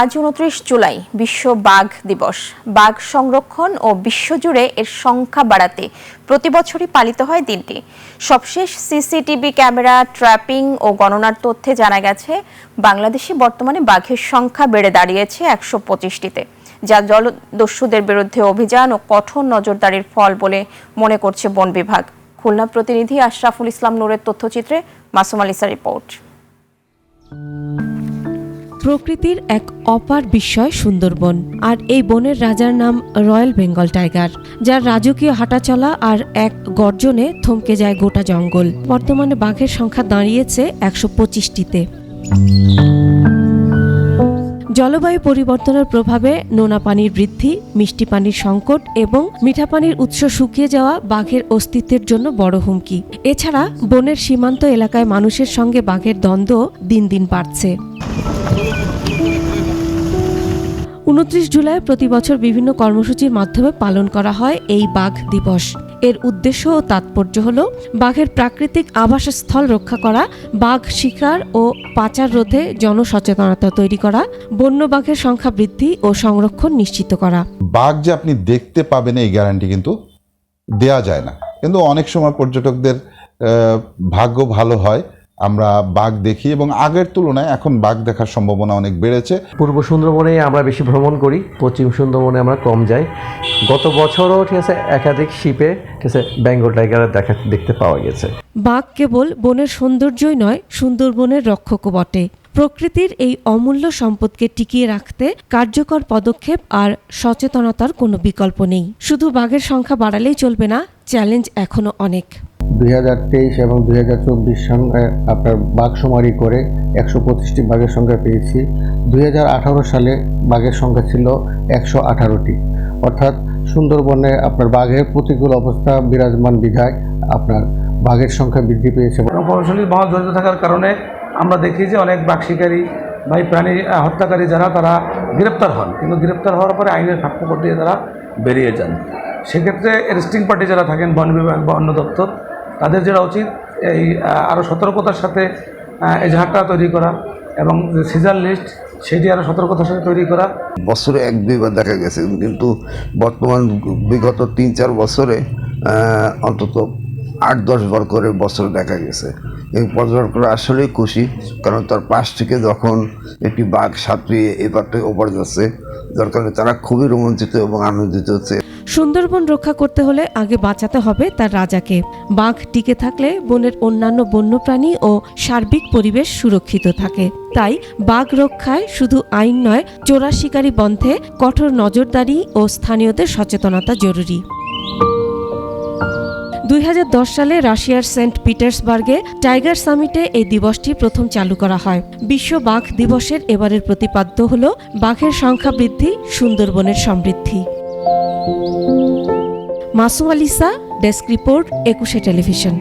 আজ ২৯ জুলাই বিশ্ব বাঘ দিবস। বাঘ সংরক্ষণ ও বিশ্বজুড়ে এর সংখ্যা বাড়াতে প্রতি বছরই পালিত হয় দিনটি। সবশেষ সিসিটিভি ক্যামেরা ট্র্যাপিং ও গণনার তথ্যে জানা গেছে বাংলাদেশে বর্তমানে বাঘের সংখ্যা বেড়ে দাঁড়িয়েছে ১২৫টিতে, যা জলদস্যুদের বিরুদ্ধে অভিযান ও কঠোর নজরদারির ফল বলে মনে করছে বন বিভাগ। খুলনা প্রতিনিধি আশরাফুল ইসলাম নূরের তথ্যচিত্রে মাসুম আলিসার রিপোর্ট। প্রকৃতির এক অপার বিস্ময় সুন্দরবন, আর এই বনের রাজার নাম রয়্যাল বেঙ্গল টাইগার, যার রাজকীয় হাঁটাচলা আর এক গর্জনে থমকে যায় গোটা জঙ্গল। বর্তমানে বাঘের সংখ্যা দাঁড়িয়েছে ১২৫টিতে। জলবায়ু পরিবর্তনের প্রভাবে নোনা পানির বৃদ্ধি, মিষ্টি পানির সংকট এবং মিঠা পানির উৎস শুকিয়ে যাওয়া বাঘের অস্তিত্বের জন্য বড় হুমকি। এছাড়া বনের সীমান্ত এলাকায় মানুষের সঙ্গে বাঘের দ্বন্দ্ব দিন দিন বাড়ছে। ২৯ জুলাই প্রতি বছর বিভিন্ন কর্মসূচির মাধ্যমে পালন করা হয় এই বাঘ দিবস। এর উদ্দেশ্য ও তাৎপর্য হল বাঘের প্রাকৃতিক আবাসস্থল রক্ষা করা, বাঘ শিকার ও পাচার রোধে জনসচেতনতা তৈরি করা, বন্য বাঘের সংখ্যা বৃদ্ধি ও সংরক্ষণ নিশ্চিত করা। বাঘ যে আপনি দেখতে পাবেন এই গ্যারান্টি কিন্তু দেয়া যায় না, কিন্তু অনেক সময় পর্যটকদের ভাগ্য ভালো হয়, আমরা বাঘ দেখি এবং আগের তুলনায় এখন বাঘ দেখার সম্ভাবনা অনেক বেড়েছে। পূর্ব সুন্দরবনে আমরা বেশি ভ্রমণ করি, পশ্চিম সুন্দরবনে আমরা কম যাই। গত বছরও ঠিক আছে একাধিক শিপে ঠিক আছে বেঙ্গল টাইগার দেখতে পাওয়া গেছে। বাঘ কেবল বনের সৌন্দর্যই নয়, সুন্দরবনের রক্ষকও বটে। প্রকৃতির এই অমূল্য সম্পদকে টিকিয়ে রাখতে কার্যকর পদক্ষেপ আর সচেতনতার কোনো বিকল্প নেই। শুধু বাঘের সংখ্যা বাড়ালেই চলবে না, চ্যালেঞ্জ এখনো অনেক। 2023 এবং 2024 সঙ্গে আপনার বাঘ শুমারি করে 125টি বাঘের সংখ্যা পেয়েছি। 2018 সালে বাঘের সংখ্যা ছিল 118টি। অর্থাৎ সুন্দরবনে আপনার বাঘের প্রতিকূল অবস্থা বিরাজমান বিধায় আপনার বাঘের সংখ্যা বৃদ্ধি পেয়েছে। প্রকৌশলীর মহল জড়িত থাকার কারণে আমরা দেখি যে অনেক বাঘ শিকারী বা প্রাণী হত্যাকারী যারা তারা গ্রেপ্তার হন, কিন্তু গ্রেপ্তার হওয়ার পরে আইনের ফাঁকফোকর দিয়ে তারা বেরিয়ে যান। সেক্ষেত্রে রেস্টিং পার্টি যারা থাকেন, বন বিভাগ বা অন্য দপ্তর, তাদের যেটা উচিত এই আরও সতর্কতার সাথে এজাহারটা তৈরি করা এবং সিজার লিস্ট সেটি আরও সতর্কতার সাথে তৈরি করা। বছরে 1-2 বার দেখা গেছে, কিন্তু বর্তমান বিগত 3-4 বছরে অন্তত 8-10 বার করে বছরে দেখা গেছে। এই পর্যটকরা আসলেই খুশি, কারণ তার পাশ থেকে যখন একটি বাঘ সাঁতরিয়ে এপার থেকে ওপার যাচ্ছে, যার কারণে তারা খুবই রোমাঞ্চিত এবং আনন্দিত হচ্ছে। সুন্দরবন রক্ষা করতে হলে আগে বাঁচাতে হবে তার রাজাকে। বাঘ টিকে থাকলে বনের অন্যান্য বন্যপ্রাণী ও সার্বিক পরিবেশ সুরক্ষিত থাকে। তাই বাঘ রক্ষায় শুধু আইন নয়, চোরা শিকারী বন্ধে কঠোর নজরদারি ও স্থানীয়দের সচেতনতা জরুরি। 2010 সালে রাশিয়ার সেন্ট পিটার্সবার্গে টাইগার সামিটে এই দিবসটি প্রথম চালু করা হয়। বিশ্ব বাঘ দিবসের এবারের প্রতিপাদ্য হল বাঘের সংখ্যা বৃদ্ধি, সুন্দরবনের সমৃদ্ধি। Masum আলিসা, desk report, 21 television.